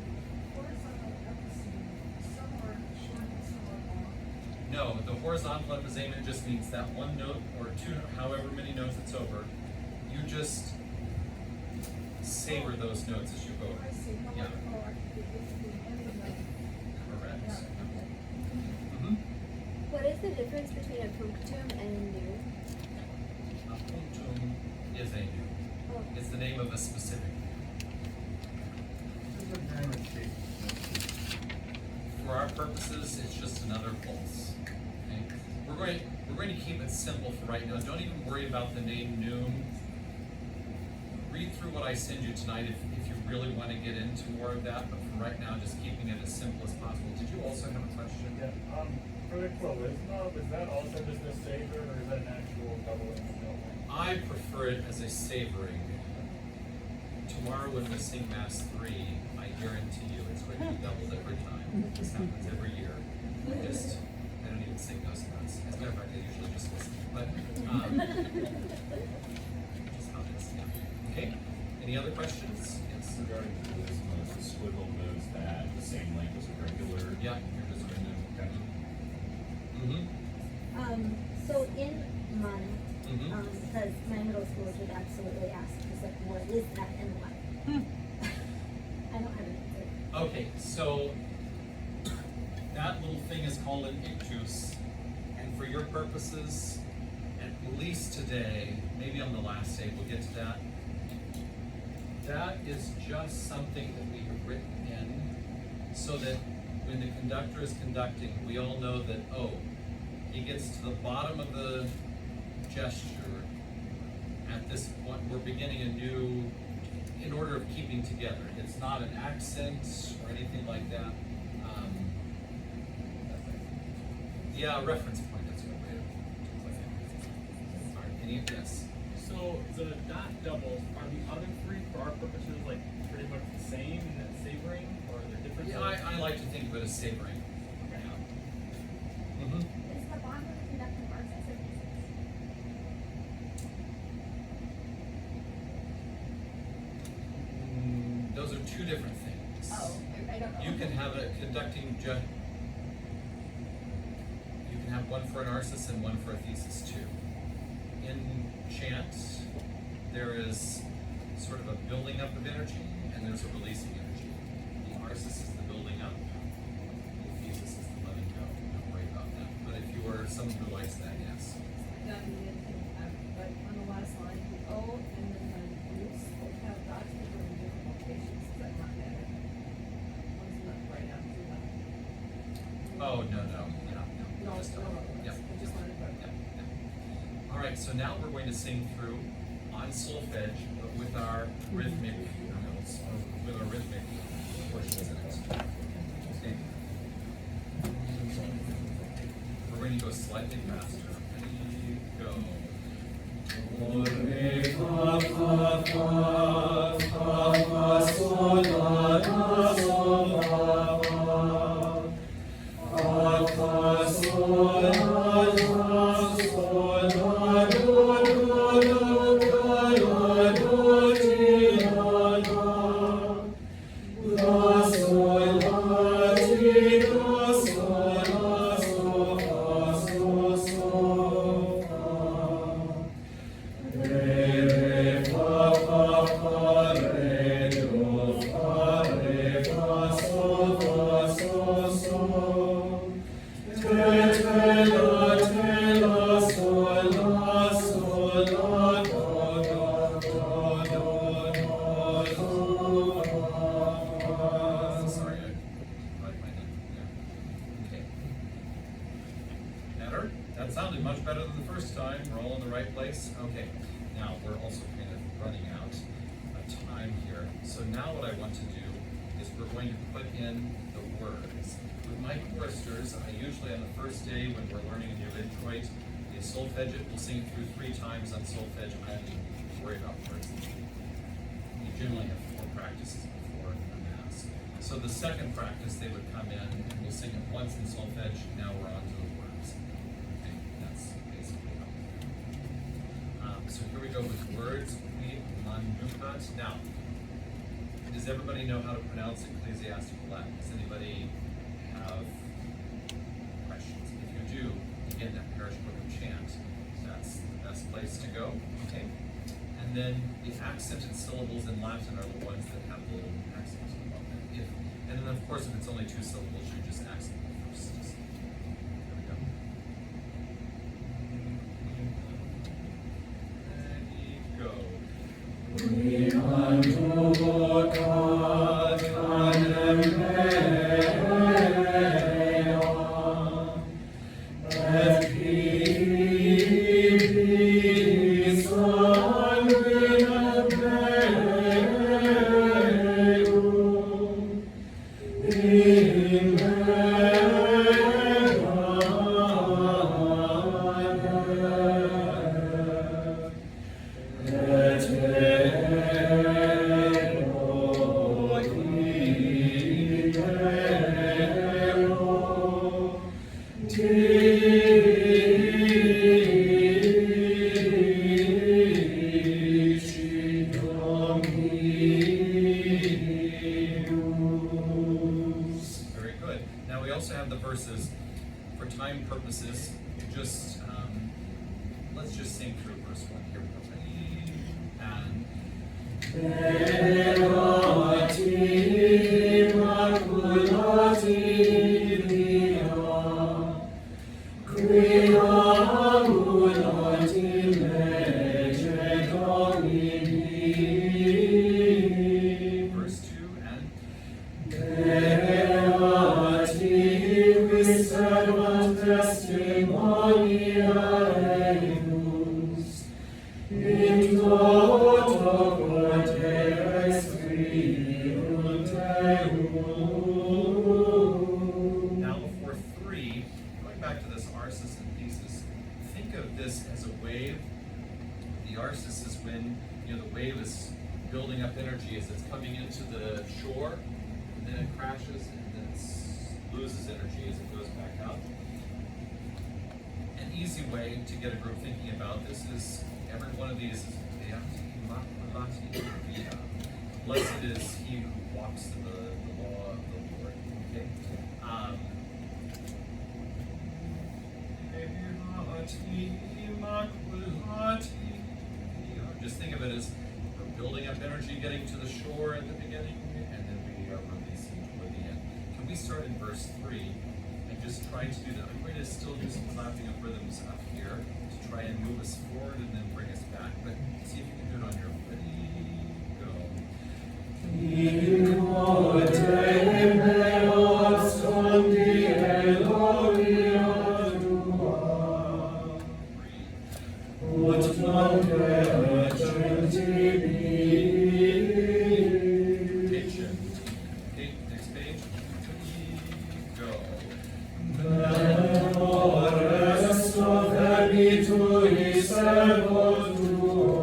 horizontal episode, some are short and some are long. No, the horizontal emphysema just means that one note or 2, however many notes it's over, you just savor those notes as you go. I see, Yeah. however, it could be any of them. Correct. Yeah, okay. Mm-hmm. What is the difference between a punctum and a nu? A punctum is a new. Oh. It's the name of a specific. This is a grammar sheet. For our purposes, it's just another pulse. Okay? We're going to keep it simple for right now. Don't even worry about the name Noom. Read through what I send you tonight if you really want to get into more of that, but for right now, just keeping it as simple as possible. Did you also have a question? Yeah, for the Colloquium, is that also just a savor, or is that an actual double in the middle? I prefer it as a savoring. Tomorrow when we sing Mass 3, I guarantee you it's going to be doubled every time. This happens every year. I don't even sing those notes. As a matter of fact, I usually just listen. But, just how it is, yeah. Okay, any other questions? Yes. Regarding to this, the squiggle knows that the same length as a regular. Yeah, you're just going to. Mm-hmm. So in mine, Mm-hmm. because my middle schoolers would absolutely ask, just like, what is that and why? I don't have an answer. Okay, so that little thing is called an ictus, and for your purposes, at least today, maybe on the last day, we'll get to that. That is just something that we have written in so that when the conductor is conducting, we all know that, oh, he gets to the bottom of the gesture. At this point, we're beginning a new, in order of keeping together. It's not an accent or anything like that. Yeah, a reference point, that's a good way to put it. All right, any, yes? So the dot doubles, are the other 3 for our purposes like pretty much the same in that savoring, or are there differences? Yeah, I like to think of it as savoring. Okay. Mm-hmm. Is the bond of the conducting arts as a thesis? Those are 2 different things. Oh, I don't know. You can have a conducting you can have one for an arsis and one for a thesis too. In chant, there is sort of a building up of energy and there's a releasing energy. The arsis is the building up, the thesis is the letting go. Don't worry about that. But if you are someone who likes that, yes. That means, like on the last line, the O and then the use, they have dots that are in different locations, is that not better? One's not right after that. Oh, no, yeah, No, just no, yeah. I just wanted to. Yeah. All right, so now we're going to sing through on solfege, but with our rhythmic notes, with our rhythmic portions in it. Okay. We're going to go slightly faster. Ready, go. Re, fa, fa, fa, fa, fa, sol, la, la, sol, fa, fa. Fa, fa, sol, la, la, sol, la, do, do, do, la, do, ti, la, la. La, sol, la, ti, la, sol, la, sol, fa, sol, sol, fa. Re, fa, fa, fa, re, do, fa, sol, sol. Te, la, sol, la, sol, la, do, do, do, do, do, do. Sorry, I write my name there. Okay. Better? That sounded much better than the first time. We're all in the right place. Okay. Now we're also kind of running out of time here. So now what I want to do is we're going to put in the words. With my choristers, I usually on the first day when we're learning a new introit, they solfege it. We'll sing it through 3 times on solfege. I don't even worry about words. You generally have 4 practices before. So the second practice, they would come in and we'll sing it once in solfege. Now we're on to the words. Okay, that's basically how. So here we go with words. We mandukat. Now, does everybody know how to pronounce ecclesiastical Latin? Does anybody have questions? If you do, again, that parish book of Chant, that's the best place to go. Okay. And then the accented syllables in Latin are the ones that have the little accent above them. And then of course, if it's only 2 syllables, you just accent the first. There we go. Very good. Now we also have the verses. For time purposes, just let's just sing through verse 1 here. And verse 2 and now before 3, going back to this arsis and thesis, think of this as a wave. The arsis is when the wave is building up energy as it's coming into the shore, and then it crashes, and then it loses energy as it goes back out. An easy way to get a group thinking about this is every one of these is blessed is he who walks in the law of the Lord. Okay. Just think of it as we're building up energy, getting to the shore at the beginning, and then we are releasing toward the end. Can we start in verse 3 and just try to do that? I'm going to still do some clapping of rhythms up here to try and move us forward and then bring us back. But see if you can do it on your ready, go. Next page. Go. Resto verbitui servo tuo,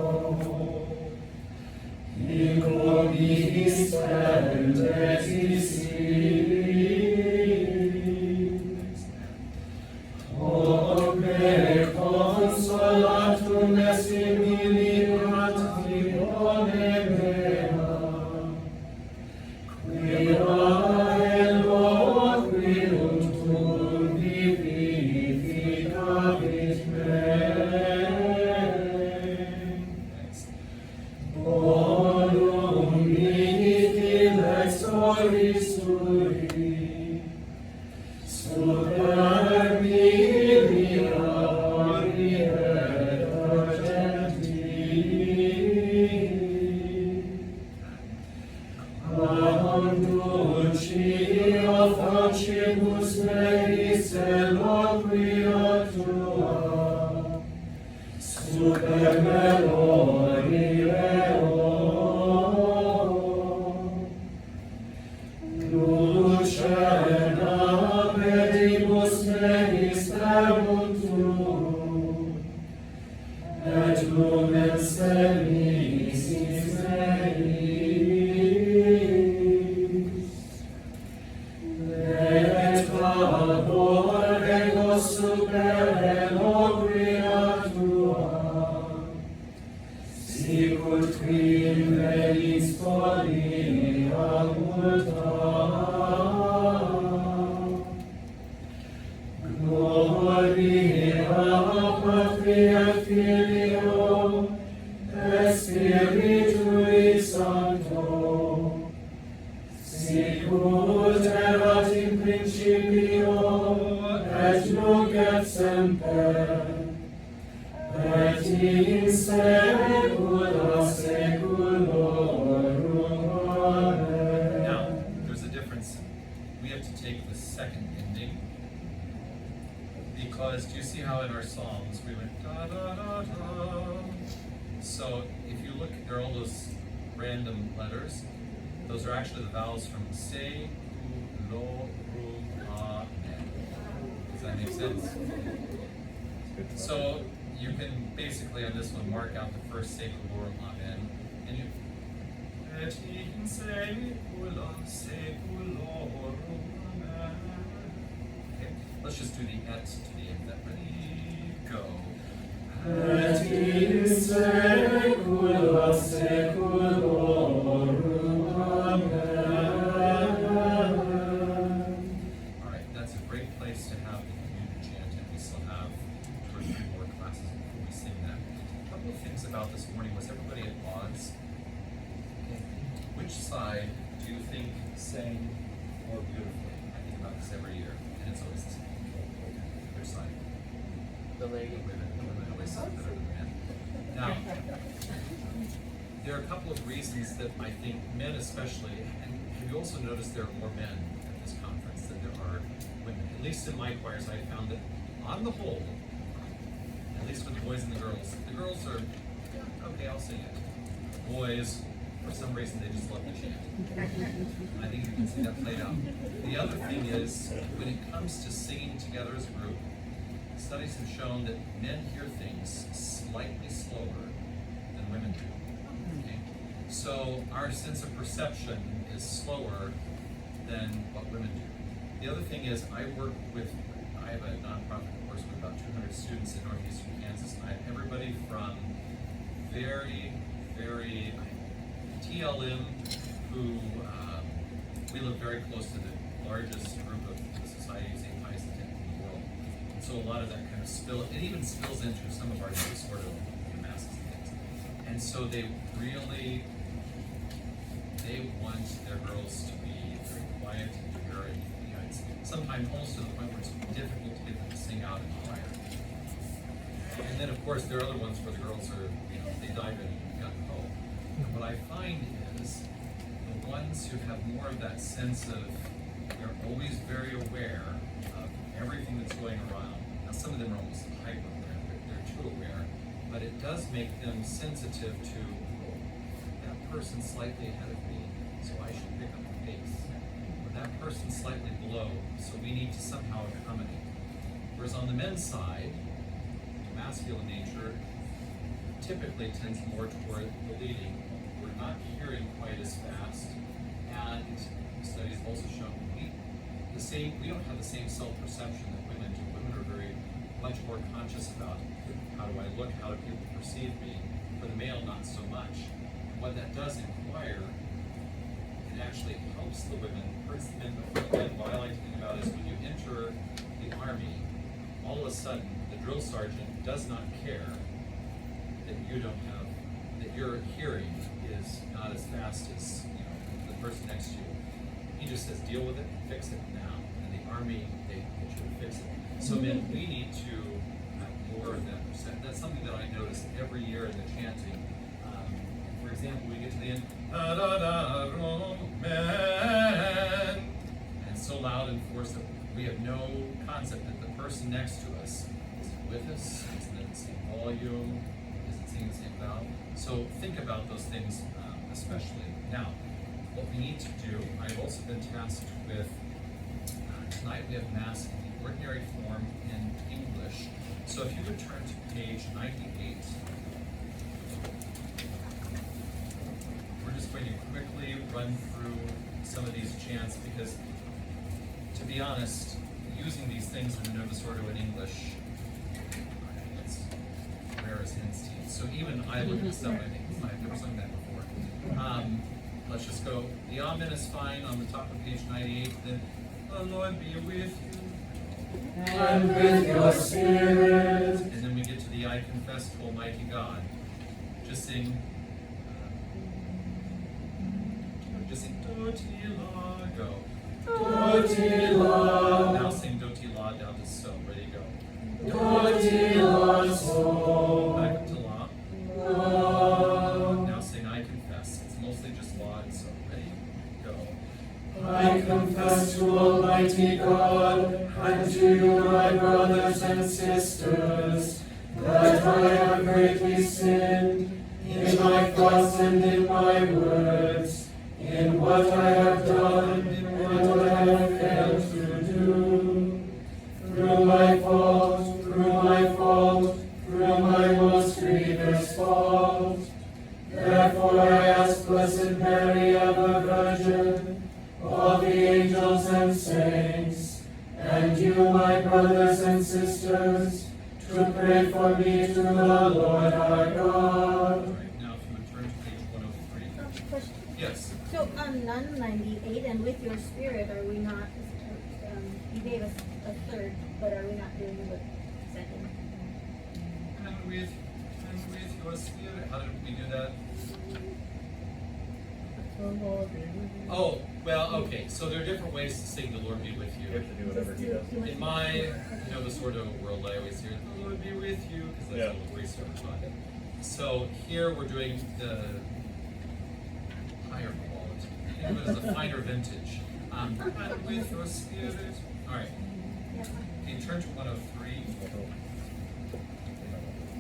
sicut qui in velis folia multa. Gloria Patri et Filio et Spiritui Sancto, sicut erat in principio et nunc et semper, et in saecula saeculorum. Amen. Now, there's a difference. We have to take the second ending. Because do you see how in our Psalms we went da da da da? So if you look, there are all those random letters. Those are actually the vowels from se, ku, lo, ru, a, men. Does that make sense? So you can basically on this one mark out the first seculorum amen, and you et in saecula saeculorum amen. Okay, let's just do the et to the end. That ready, go. Et in saecula saeculorum. Amen. All right, that's a great place to have the communion chant, and we still have 2 or 3 more classes before we sing that. A couple of things about this morning. Was everybody at odds? Okay. Which side do you think sang more beautifully? I think about this every year, and it's always the same. Which side? The lady. Women always sound better than men. Now, there are a couple of reasons that I think men especially, and have you also noticed there are more men at this conference than there are women? At least in my choirs, I found that on the whole, at least with the boys and the girls are, yeah, okay, I'll sing it. Boys, for some reason, they just love to chant. I think you can see that played out. The other thing is, when it comes to singing together as a group, studies have shown that men hear things slightly slower than women do. Okay? So our sense of perception is slower than what women do. The other thing is, I have a nonprofit course with about 200 students in northeastern Kansas, and I have everybody from very, very TLM, who we live very close to the largest group of the societies atheist in the world. And so a lot of that kind of it even spills into some of our sort of masses and things. And so they want their girls to be very quiet and very, it's sometimes almost to the point where it's difficult to get them to sing out in choir. And then of course there are other ones where the girls are, they dive in and got to go. And what I find is the ones who have more of that sense of they're always very aware of everything that's going around. Now some of them are almost hyper aware, they're too aware, but it does make them sensitive to, oh, that person's slightly ahead of me, so I should pick up the pace. Or that person's slightly below, so we need to somehow accommodate. Whereas on the men's side, the masculine nature typically tends more toward the leading. We're not hearing quite as fast, and studies have also shown we don't have the same self-perception that women do. Women are very much more conscious about how do I look, how do people perceive me. For the male, not so much. And what that does in choir, it actually helps the women, hurts the men, but for the men, what I like to think about is when you enter the army, all of a sudden the drill sergeant does not care that that your hearing is not as fast as the person next to you. He just says, deal with it, fix it now. And the army, they get you to fix it. So men, we need to have more of that percent. That's something that I notice every year in the chanting. For example, we get to the end, da da da, man. And it's so loud and forced that we have no concept that the person next to us is with us, is in the same volume, isn't singing the same vowel. So think about those things especially. Now, what we need to do, I've also been tasked with, tonight we have Mass in the ordinary form in English. So if you would turn to page 98, we're just going to quickly run through some of these chants because, to be honest, using these things in the Novus Ordo in English, it's very Paris Hinds team. So even I look at stuff, I think, I've never sung that before. Let's just go. The Amen is fine on the top of page 98. Then, the Lord be with you. And with your spirit. And then we get to the I confess to Almighty God. Just sing. Just sing do ti la, go. Do ti la. Now sing do ti la down to so. Ready, go. Do ti la so. Back up to la. La. Now sing I confess. It's mostly just la and so. Ready, go. I confess to Almighty God and to you, my brothers and sisters, that I have greatly sinned in my thoughts and in my words, in what I have done and what I have failed to do. Through my fault, through my most grievous fault. Therefore I ask Blessed Mary, ever Virgin, all the angels and saints, and you, my brothers and sisters, to pray for me to the Lord our God. All right, now if you would turn to page 103. Question. Yes. So on 998, and with your spirit, are we not, you gave us a third, but are we not doing the second? And with your spirit. How did we do that? Oh, well, okay. So there are different ways to sing "The Lord be with You have you." to do whatever he does. In my, the sort of world, I always hear "The Lord be with you" because that's Yeah. what the priest are taught. So here we're doing the higher quality. Think of it as a finer vintage. And with your spirit. All right. Okay, turn to 103.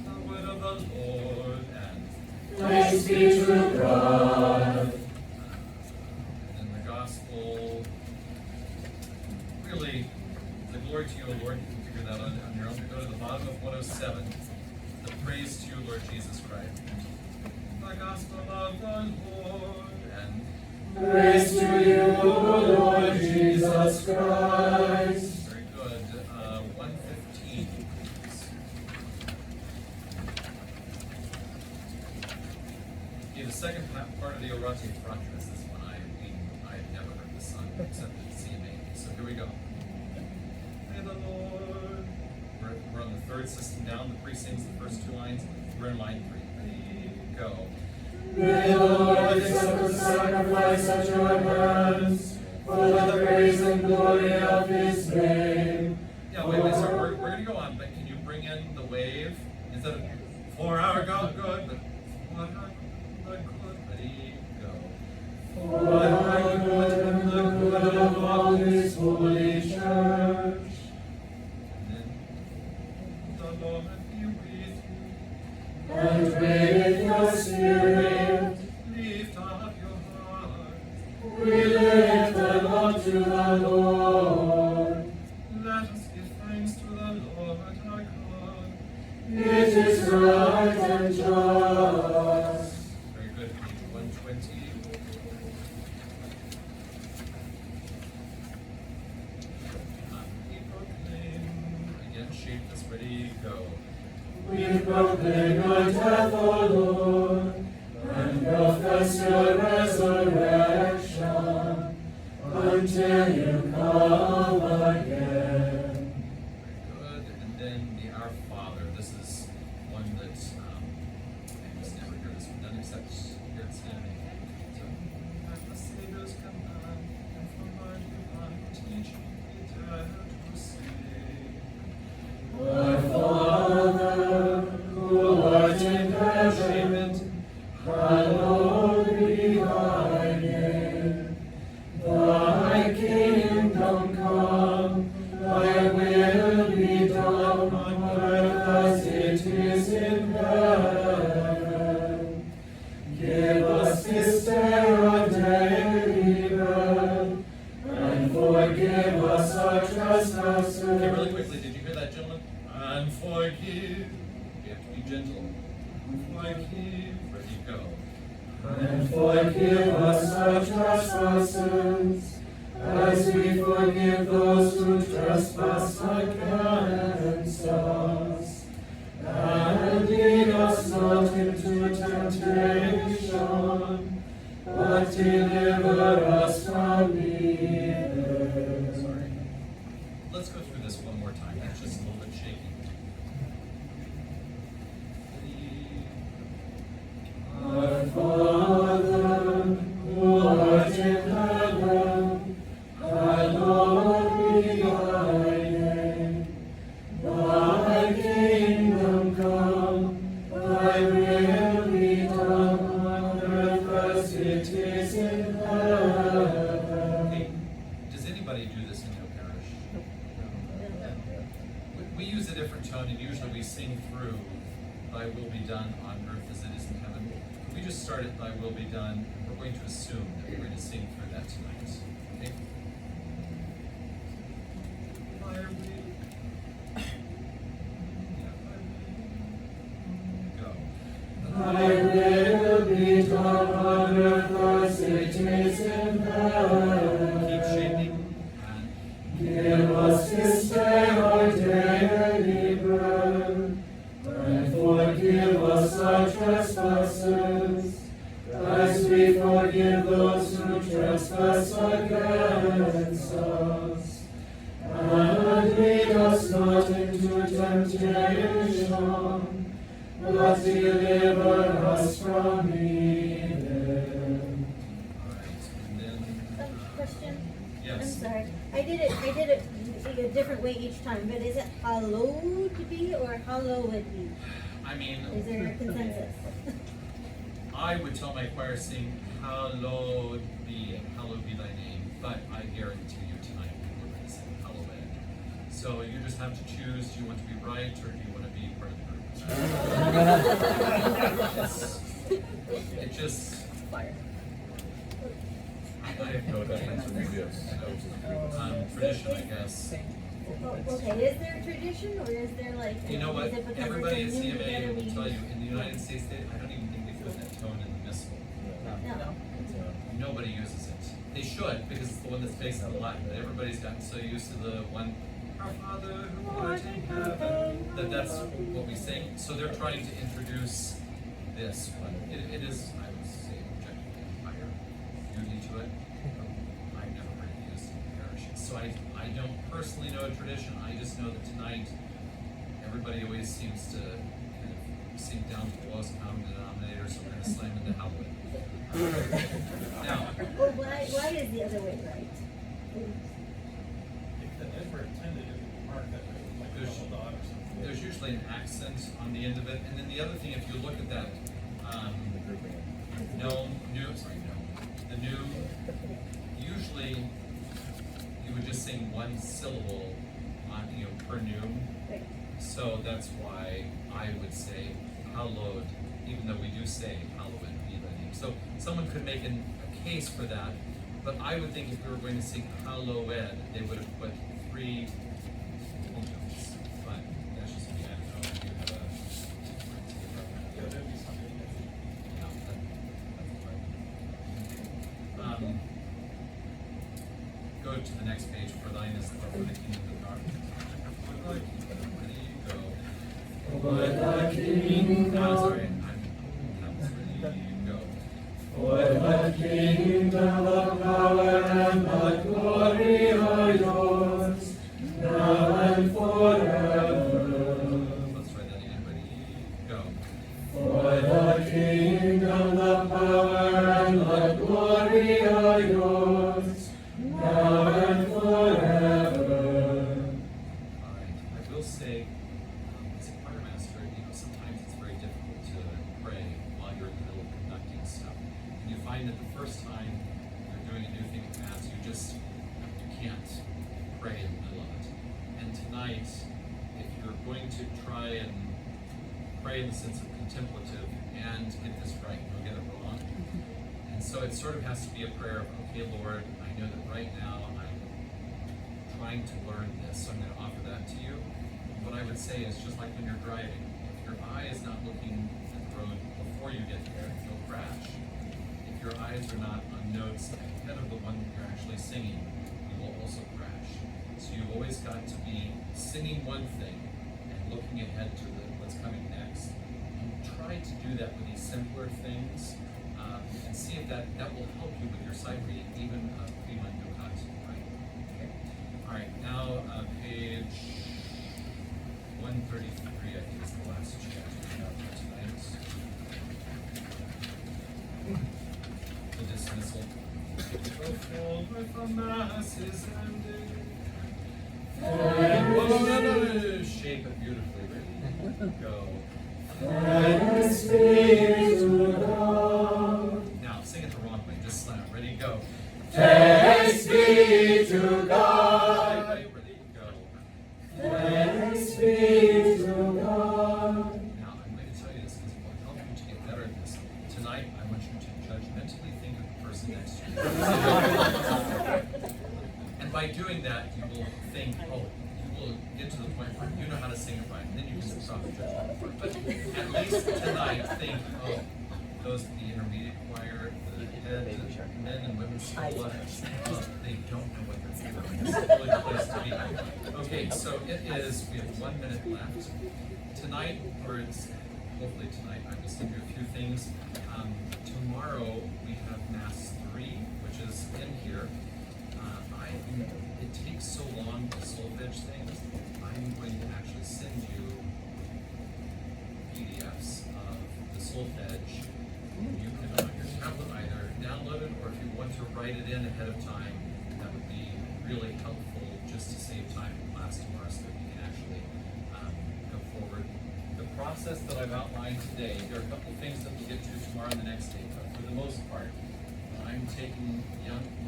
The word of the Lord and. Thanks be to God. And the gospel, really, the glory to you, O Lord, you can figure that on your own. Go to the bottom of 107, the praise to you, Lord Jesus Christ. The gospel of the Lord, and Praise to you, O Lord Jesus Christ. very good. 115. Okay, the second part of the Orate Fratris, this one I had never heard this sung except at CMAA. So here we go. May the Lord. We're on the third system down. The priest sings the first two lines. We're in line 3. Ready, go. May the Lord accept the sacrifice at your hands for the praise and glory of his name. Yeah, wait, so we're going to go on, but can you bring in the wave instead of for our God good, but for our good. Ready, go. For thy good and the good of all his holy church. And then the Lord be with you. And with your spirit, Lift up your heart. we lift them up to the Lord. Let us give thanks to the Lord our God. It is right and just. Very good. Page 120. We proclaim. Again, shape this. Ready, go. We proclaim your death, O Lord, and profess your resurrection until you come again. Very good. And then the Our Father. This is one that I just never hear this one done except here at CMAA. So, at the Savior's command, and from our divine teaching, we dare to say. Our Father, who art in heaven, hallowed be thy name. Thy kingdom come, thy will be done on earth as it is in heaven. Give us this day our daily bread, and forgive us our trespasses. Okay, really quickly, did you hear that, gentlemen? And forgive. You have to be gentle. Forgive. Ready, go. And forgive us our trespasses, as we forgive those who trespass against us. And lead temptation, but deliver us from evil. Sorry. Let's go through this one more time. That's just a little bit shaky. Our Father, who art in heaven, hallowed be thy name. Thy kingdom come, thy will be done on earth as it is in heaven. Hey, does anybody do this in your parish? We use a different tone, and usually we sing through "Thy will be done on earth as it is in heaven." Could we just start at "Thy will be done"? We're going to assume that we're going to sing through that tonight. Okay? Go. Thy will be done on earth as it is in heaven. Keep shaping. And Give us this day our daily bread, and forgive us our trespasses, as we forgive those who trespass against us. And lead us not into temptation, but deliver us from evil. alright, and then Question? I'm yes. sorry. I did it a different way each time, but is it hallowed be or hallowed be? I mean, Is there a consensus? I would tell my choir sing hallowed be thy name, but I guarantee you tonight we're going to sing hallowed. So you just have to choose, do you want to be right or do you want to be part of the group? It just Fire. I have no tradition, I guess. Oh, okay, is there a tradition or is there like? You know what? is it because Everybody at it's a new CMAA together will we- tell you, in the United States, I don't even think they put that tone in the missal. No. Nobody uses it. They should, because it's the one that's based on Latin, but everybody's gotten so used to the one, our Father who art in heaven, that that's what we sing. So they're trying to introduce this one. It is, I would say, objectively higher beauty to it. I've never heard it used in parishes. So I don't personally know a tradition. I just know that tonight, everybody always seems to kind of sink down to the lowest common denominator, so we're going to slam into Halloween. Now, Well, why is the other way right? If that ever intended, it would be marked that way, like There's- double dot or something. there's usually an accent on the end of it, and then the other thing, if you look at that, the new, usually you would just sing one syllable on, per noon. Right. So that's why I would say hallowed, even though we do say hallowed be thy name. So someone could make a case for that, but I would think if we were going to sing hallowed, they would have put 3 puntos. But that's just me, I don't know if you have a. Yeah, that'd be something. Yeah, that's right. Go to the next page, for thine is the kingdom of God. Ready, go. For the kingdom, Sorry, I'm ready, go. for the kingdom, the power, and the glory are yours, now and forever. Let's try that again, ready, go. For the kingdom, the power, and the glory are yours, now and forever. Alright, I will say, as a choir master, sometimes it's very difficult to pray while you're in the middle of conducting stuff. And you find that the first time you're doing a new thing in Mass, you can't pray in the middle of it. And tonight, if you're going to try and pray in the sense of contemplative and get this right, you'll get it wrong. And so it sort of has to be a prayer of, okay, Lord, I know that right now I'm trying to learn this, so I'm going to offer that to you. What I would say is just like when you're driving, if your eye is not looking at the road before you get there, you'll crash. If your eyes are not on notes ahead of the one that you're actually singing, you will also crash. So you've always got to be singing one thing and looking ahead to what's coming next. And try to do that with these simpler things, and see if that will help you with your sight reading, even prima ducat, right? Okay. All right, now page 133, I think is the last chapter we have for tonight. The dismissal. So full with the mass is ended. No, shape it beautifully, ready? Go. Thanks be to God. Now, sing it the wrong way, just slam it. Ready, go. Thanks be to God. Ready, go. Thanks be to God. Now, I'm going to tell you this because it will help you to get better at this. Tonight, I want you to judgmentally think of the person next to you. And by doing that, you will think, oh, you will get to the point where you know how to sing it right, and then you can stop the judgment part. But at least tonight, think, oh, those the intermediate choir, the head, men and women's school, they don't know what they're doing. It's a really place to be. Okay, so it is, we have 1 minute left. Tonight, or it's hopefully tonight, I will send you a few things. Tomorrow, we have Mass 3, which is in here. It takes so long to solfege things. I'm going to actually send you PDFs of the solfege. You can on your tablet either download it, or if you want to write it in ahead of time, that would be really helpful just to save time in class tomorrow so that we can actually go forward. The process that I've outlined today, there are a couple things that we'll get to tomorrow and the next day, but for the most part, I'm taking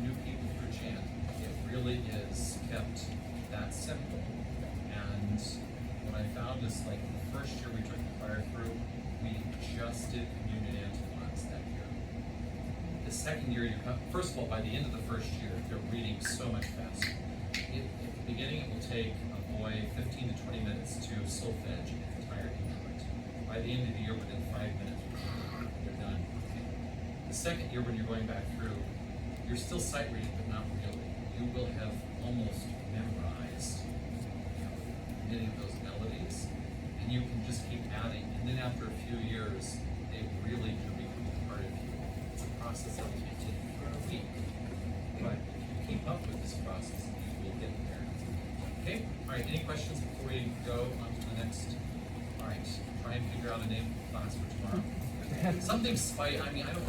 new people through Chant. It really is kept that simple. And what I found is, like, the first year we took the choir through, we just did communion antiphons that year. The second year, first of all, by the end of the first year, they're reading so much faster. At the beginning, it will take a boy 15 to 20 minutes to solfege an entire instrument. By the end of the year, within 5 minutes, they're done. The second year, when you're going back through, you're still sight reading, but not really. You will have almost memorized many of those melodies, and you can just keep adding. And then after a few years, they really do become a part of you. It's a process that will take for a week, but if you keep up with this process, you will get there. Okay. All right. Any questions before we go on to the next? All right. Try and figure out a name for class for tomorrow. Something spicy. I mean, I don't.